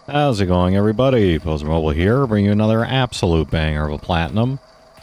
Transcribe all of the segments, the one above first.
How's it going, everybody? Pozermobil here, bringing you another absolute banger of a platinum.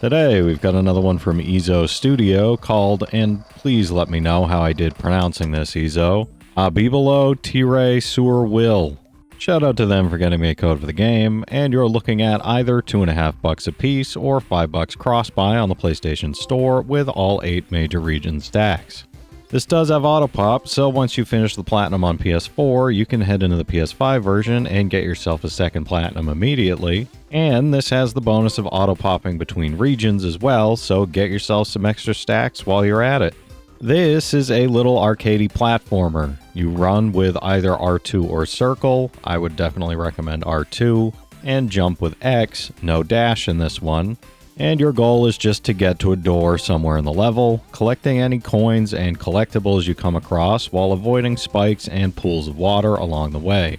Today, we've got another one from Ezo Studio called, and please let me know how I did pronouncing this, Ezo, Abibolo Tire Sur Will. Shout out to them for getting me a code for the game, and you're looking at either $2.50 a piece or $5 cross-buy on the PlayStation Store with all 8 major region stacks. This does have auto pop, so once you finish the platinum on PS4, you can head into the PS5 version and get yourself a second platinum immediately. And this has the bonus of auto popping between regions as well, so get yourself some extra stacks while you're at it. This is a little arcadey platformer. You run with either R2 or circle. I would definitely recommend R2, and jump with X, no dash in this one. And your goal is just to get to a door somewhere in the level, collecting any coins and collectibles you come across while avoiding spikes and pools of water along the way.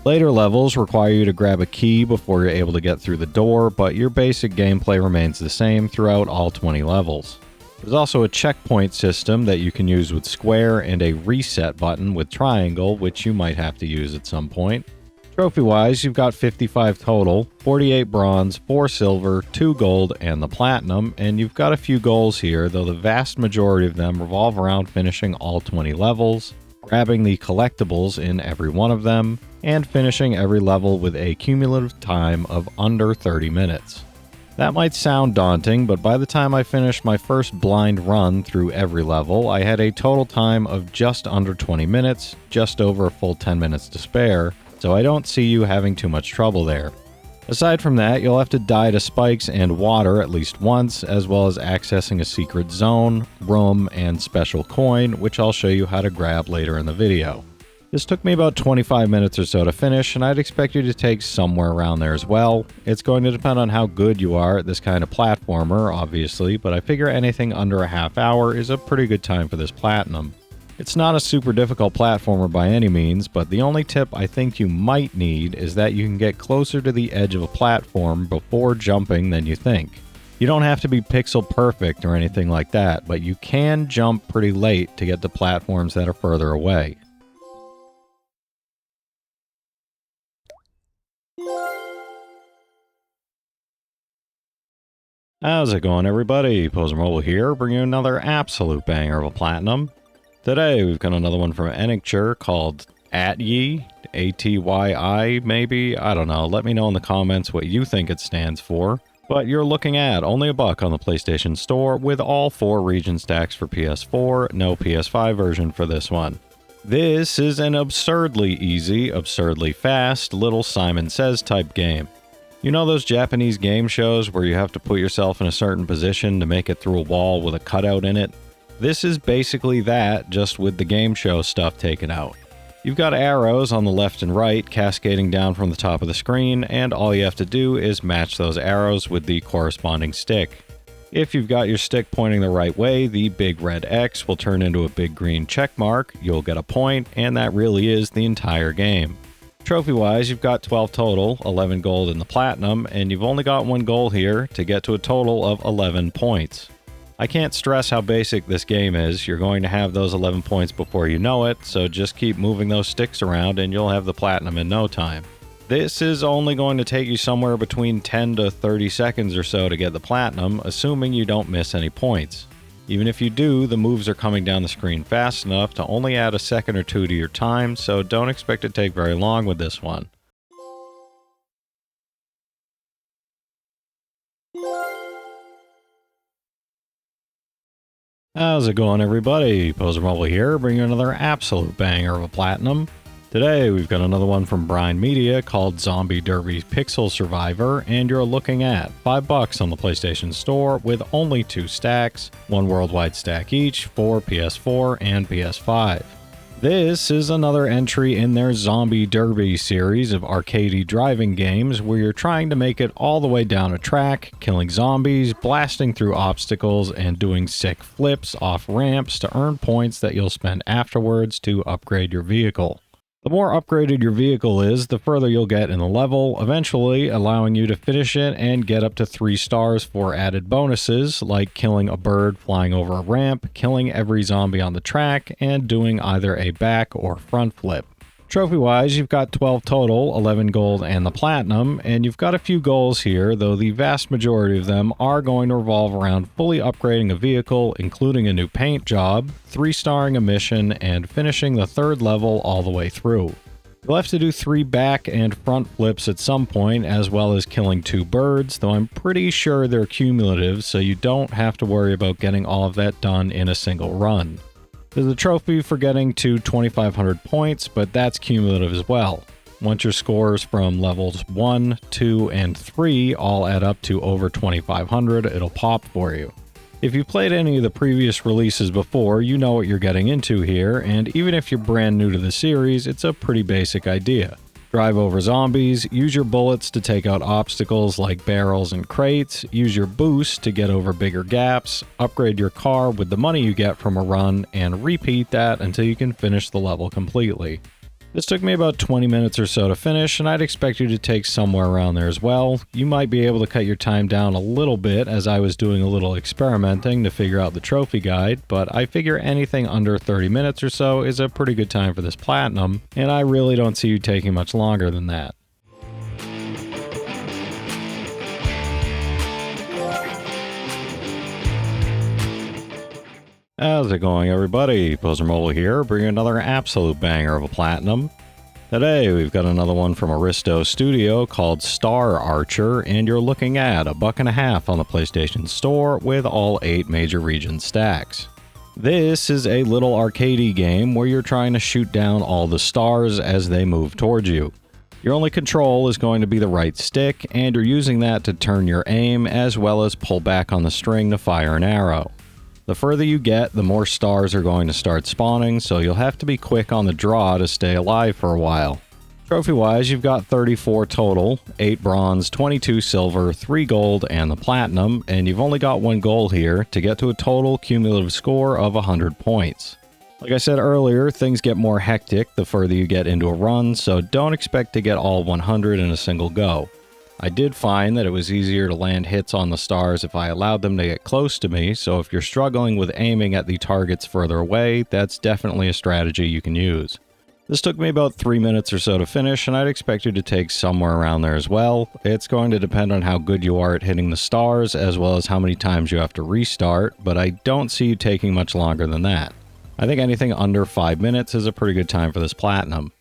Later levels require you to grab a key before you're able to get through the door, but your basic gameplay remains the same throughout all 20 levels. There's also a checkpoint system that you can use with square and a reset button with triangle, which you might have to use at some point. Trophy-wise, you've got 55 total, 48 bronze, 4 silver, 2 gold, and the platinum, and you've got a few goals here, though the vast majority of them revolve around finishing all 20 levels, grabbing the collectibles in every one of them, and finishing every level with a cumulative time of under 30 minutes. That might sound daunting, but by the time I finished my first blind run through every level, I had a total time of just under 20 minutes, just over a full 10 minutes to spare, so I don't see you having too much trouble there. Aside from that, you'll have to die to spikes and water at least once, as well as accessing a secret zone, room, and special coin, which I'll show you how to grab later in the video. This took me about 25 minutes or so to finish, and I'd expect you to take somewhere around there as well. It's going to depend on how good you are at this kind of platformer, obviously, but I figure anything under a half hour is a pretty good time for this platinum. It's not a super difficult platformer by any means, but the only tip I think you might need is that you can get closer to the edge of a platform before jumping than you think. You don't have to be pixel perfect or anything like that, but you can jump pretty late to get to platforms that are further away. How's it going, everybody? Pozermobil here, bringing you another absolute banger of a platinum. Today, we've got another one from Untitled called ATYI, ATYI maybe? I don't know. Let me know in the comments what you think it stands for. But you're looking at only $1 on the PlayStation Store with all 4 region stacks for PS4, no PS5 version for this one. This is an absurdly easy, absurdly fast, little Simon Says type game. You know those Japanese game shows where you have to put yourself in a certain position to make it through a wall with a cutout in it? This is basically that, just with the game show stuff taken out. You've got arrows on the left and right cascading down from the top of the screen, and all you have to do is match those arrows with the corresponding stick. If you've got your stick pointing the right way, the big red X will turn into a big green check mark, you'll get a point, and that really is the entire game. Trophy-wise, you've got 12 total, 11 gold in the platinum, and you've only got 1 goal here to get to a total of 11 points. I can't stress how basic this game is. You're going to have those 11 points before you know it, so just keep moving those sticks around and you'll have the platinum in no time. This is only going to take you somewhere between 10 to 30 seconds or so to get the platinum, assuming you don't miss any points. Even if you do, the moves are coming down the screen fast enough to only add a second or two to your time, so don't expect it to take very long with this one. How's it going, everybody? Pozermobil here, bringing you another absolute banger of a platinum. Today, we've got another one from Brian Media called Zombie Derby Pixel Survivor, and you're looking at $5 on the PlayStation Store with only 2 stacks, 1 worldwide stack each for PS4 and PS5. This is another entry in their Zombie Derby series of arcadey driving games where you're trying to make it all the way down a track, killing zombies, blasting through obstacles, and doing sick flips off ramps to earn points that you'll spend afterwards to upgrade your vehicle. The more upgraded your vehicle is, the further you'll get in the level, eventually allowing you to finish it and get up to 3 stars for added bonuses, like killing a bird flying over a ramp, killing every zombie on the track, and doing either a back or front flip. Trophy-wise, you've got 12 total, 11 gold and the platinum, and you've got a few goals here, though the vast majority of them are going to revolve around fully upgrading a vehicle, including a new paint job, 3-starring a mission, and finishing the 3rd level all the way through. You'll have to do 3 back and front flips at some point, as well as killing 2 birds, though I'm pretty sure they're cumulative, so you don't have to worry about getting all of that done in a single run. There's a trophy for getting to 2,500 points, but that's cumulative as well. Once your scores from levels 1, 2, and 3 all add up to over 2,500, it'll pop for you. If you've played any of the previous releases before, you know what you're getting into here, and even if you're brand new to the series, it's a pretty basic idea. Drive over zombies, use your bullets to take out obstacles like barrels and crates, use your boost to get over bigger gaps, upgrade your car with the money you get from a run, and repeat that until you can finish the level completely. This took me about 20 minutes or so to finish, and I'd expect you to take somewhere around there as well. You might be able to cut your time down a little bit, as I was doing a little experimenting to figure out the trophy guide, but I figure anything under 30 minutes or so is a pretty good time for this platinum, and I really don't see you taking much longer than that. How's it going, everybody? Pozermobil here, bringing another absolute banger of a platinum. Today we've got another one from Aristo Studio called Star Archer, and you're looking at $1.50 on the PlayStation Store with all 8 major region stacks. This is a little arcadey game where you're trying to shoot down all the stars as they move towards you. Your only control is going to be the right stick, and you're using that to turn your aim as well as pull back on the string to fire an arrow. The further you get, the more stars are going to start spawning, so you'll have to be quick on the draw to stay alive for a while. Trophy-wise, you've got 34 total, 8 bronze, 22 silver, 3 gold, and the platinum, and you've only got 1 gold here to get to a total cumulative score of 100 points. Like I said earlier, things get more hectic the further you get into a run, so don't expect to get all 100 in a single go. I did find that it was easier to land hits on the stars if I allowed them to get close to me, so if you're struggling with aiming at the targets further away, that's definitely a strategy you can use. This took me about 3 minutes or so to finish, and I'd expect you to take somewhere around there as well. It's going to depend on how good you are at hitting the stars, as well as how many times you have to restart, but I don't see you taking much longer than that. I think anything under 5 minutes is a pretty good time for this platinum.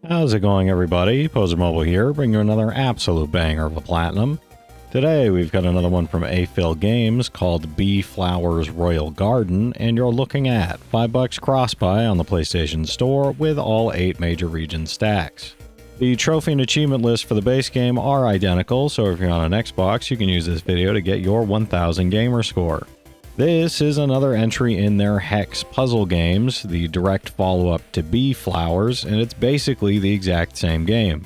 How's it going, everybody? Pozermobil here, bringing you another absolute banger of a platinum. Today we've got another one from ATYI Games called Bee Flowers Royal Garden, and you're looking at $5 cross-buy on the PlayStation Store with all 8 major region stacks. The trophy and achievement lists for the base game are identical, so if you're on an Xbox, you can use this video to get your 1000 gamer score. This is another entry in their Hex puzzle games, the direct follow-up to Bee Flowers, and it's basically the exact same game.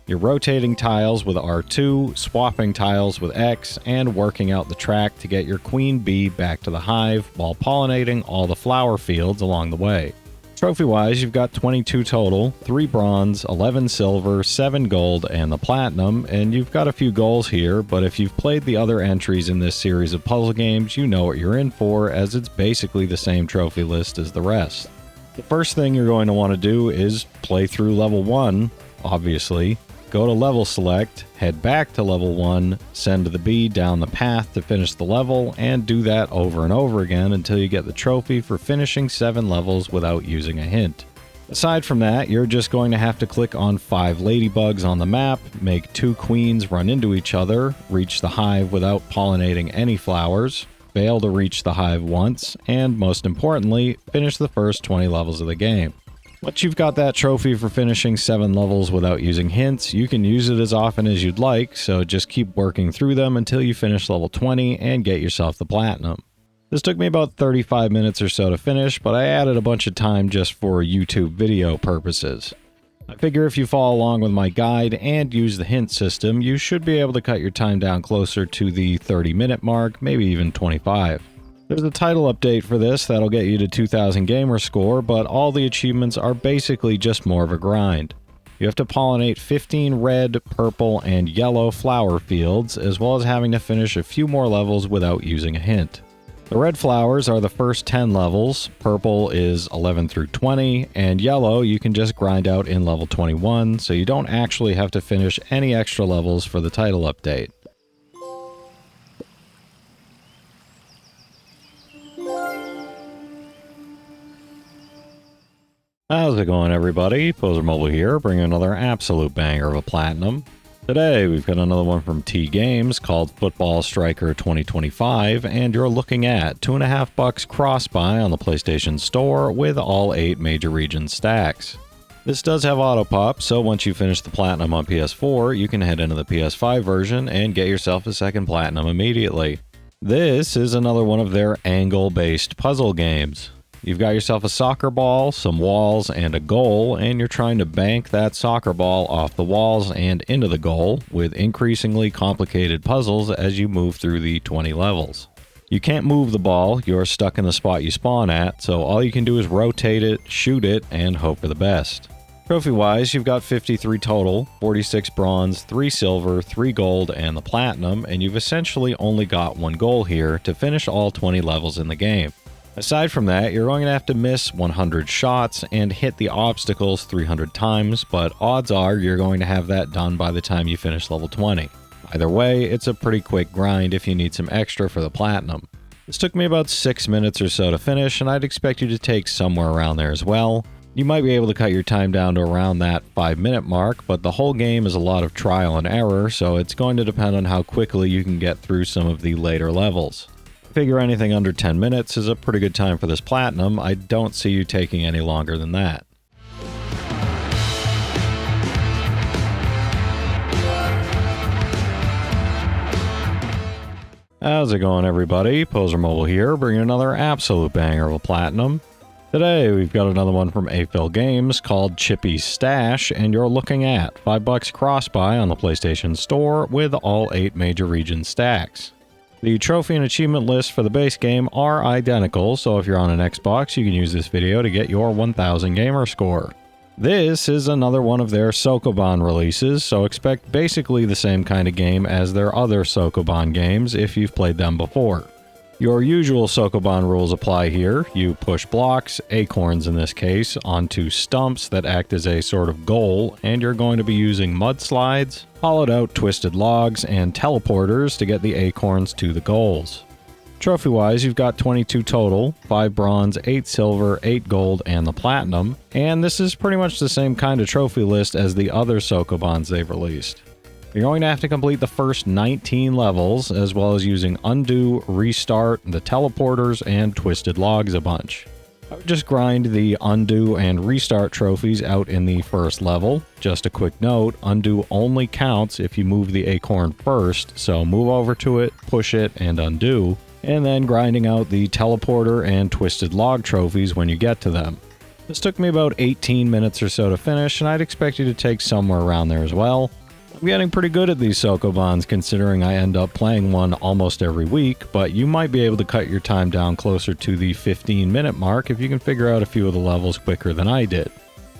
You're rotating tiles with R2, swapping tiles with X, and working out the track to get your queen bee back to the hive while pollinating all the flower fields along the way. Trophy-wise, you've got 22 total, 3 bronze, 11 silver, 7 gold, and the platinum, and you've got a few goals here, but if you've played the other entries in this series of puzzle games, you know what you're in for, as it's basically the same trophy list as the rest. The first thing you're going to want to do is play through level 1, obviously. Go to level select, head back to level 1, send the bee down the path to finish the level, and do that over and over again until you get the trophy for finishing 7 levels without using a hint. Aside from that, you're just going to have to click on 5 ladybugs on the map, make 2 queens run into each other, reach the hive without pollinating any flowers, fail to reach the hive once, and most importantly, finish the first 20 levels of the game. Once you've got that trophy for finishing 7 levels without using hints, you can use it as often as you'd like, so just keep working through them until you finish level 20 and get yourself the platinum. This took me about 35 minutes or so to finish, but I added a bunch of time just for YouTube video purposes. I figure if you follow along with my guide and use the hint system, you should be able to cut your time down closer to the 30-minute mark, maybe even 25. There's a title update for this that'll get you to 2000 gamer score, but all the achievements are basically just more of a grind. You have to pollinate 15 red, purple, and yellow flower fields, as well as having to finish a few more levels without using a hint. The red flowers are the first 10 levels, purple is 11 through 20, and yellow you can just grind out in level 21, so you don't actually have to finish any extra levels for the title update. How's it going, everybody? Pozermobil here, bringing another absolute banger of a platinum. Today, we've got another one from ATYI Games called Football Striker 2025, and you're looking at $2.50 cross-buy on the PlayStation Store with all 8 major region stacks. This does have auto-pop, so once you finish the platinum on PS4, you can head into the PS5 version and get yourself a second platinum immediately. This is another one of their angle-based puzzle games. You've got yourself a soccer ball, some walls, and a goal, and you're trying to bank that soccer ball off the walls and into the goal with increasingly complicated puzzles as you move through the 20 levels. You can't move the ball, you're stuck in the spot you spawn at, so all you can do is rotate it, shoot it, and hope for the best. Trophy-wise, you've got 53 total, 46 bronze, 3 silver, 3 gold, and the platinum, and you've essentially only got one goal here to finish all 20 levels in the game. Aside from that, you're going to have to miss 100 shots and hit the obstacles 300 times, but odds are you're going to have that done by the time you finish level 20. Either way, it's a pretty quick grind if you need some extra for the platinum. This took me about 6 minutes or so to finish, and I'd expect you to take somewhere around there as well. You might be able to cut your time down to around that 5-minute mark, but the whole game is a lot of trial and error, so it's going to depend on how quickly you can get through some of the later levels. Figure anything under 10 minutes is a pretty good time for this platinum. I don't see you taking any longer than that. How's it going, everybody? Pozermobil here, bringing another absolute banger of a platinum. Today, we've got another one from ATYI Games called Chippy's Stash, and you're looking at $5 cross-buy on the PlayStation Store with all 8 major region stacks. The trophy and achievement lists for the base game are identical, so if you're on an Xbox, you can use this video to get your 1000 gamer score. This is another one of their Sokoban releases, so expect basically the same kind of game as their other Sokoban games if you've played them before. Your usual Sokoban rules apply here. You push blocks, acorns in this case, onto stumps that act as a sort of goal, and you're going to be using mudslides, hollowed out twisted logs, and teleporters to get the acorns to the goals. Trophy-wise, you've got 22 total, 5 bronze, 8 silver, 8 gold, and the platinum, and this is pretty much the same kind of trophy list as the other Sokobans they've released. You're going to have to complete the first 19 levels, as well as using undo, restart, the teleporters, and twisted logs a bunch. I would just grind the undo and restart trophies out in the first level. Just a quick note, undo only counts if you move the acorn first, so move over to it, push it, and undo, and then grinding out the teleporter and twisted log trophies when you get to them. This took me about 18 minutes or so to finish, and I'd expect you to take somewhere around there as well. I'm getting pretty good at these Sokobans considering I end up playing one almost every week, but you might be able to cut your time down closer to the 15-minute mark if you can figure out a few of the levels quicker than I did.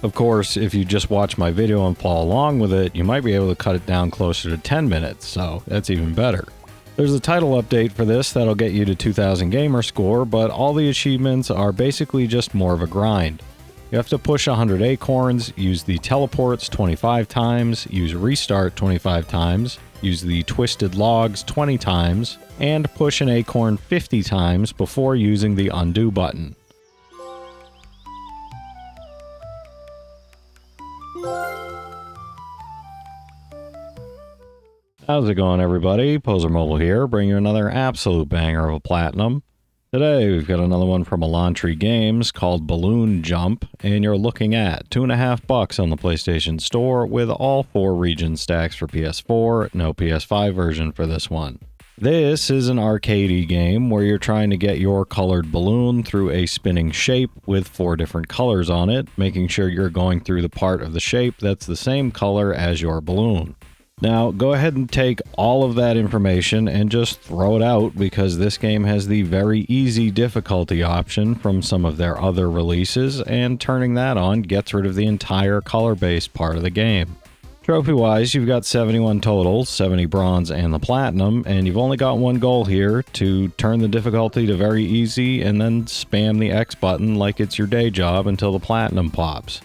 Of course, if you just watch my video and follow along with it, you might be able to cut it down closer to 10 minutes, so that's even better. There's a title update for this that'll get you to 2000 gamer score, but all the achievements are basically just more of a grind. You have to push 100 acorns, use the teleports 25 times, use restart 25 times, use the twisted logs 20 times, and push an acorn 50 times before using the undo button. How's it going, everybody? Pozermobil here, bringing you another absolute banger of a platinum. Today, we've got another one from ATYI Games called Balloon Jump, and you're looking at $2.50 on the PlayStation Store with all 4 region stacks for PS4, no PS5 version for this one. This is an arcadey game where you're trying to get your colored balloon through a spinning shape with 4 different colors on it, making sure you're going through the part of the shape that's the same color as your balloon. Now, go ahead and take all of that information and just throw it out, because this game has the very easy difficulty option from some of their other releases, and turning that on gets rid of the entire color-based part of the game. Trophy-wise, you've got 71 total, 70 bronze and the platinum, and you've only got one goal here: to turn the difficulty to very easy and then spam the X button like it's your day job until the platinum pops.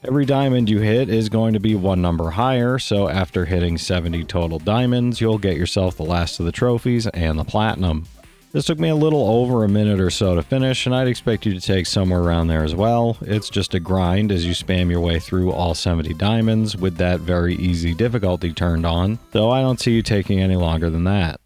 Every diamond you hit is going to be one number higher, so after hitting 70 total diamonds, you'll get yourself the last of the trophies and the platinum. This took me a little over a minute or so to finish, and I'd expect you to take somewhere around there as well. It's just a grind as you spam your way through all 70 diamonds with that very easy difficulty turned on, so I don't see you taking any longer than that.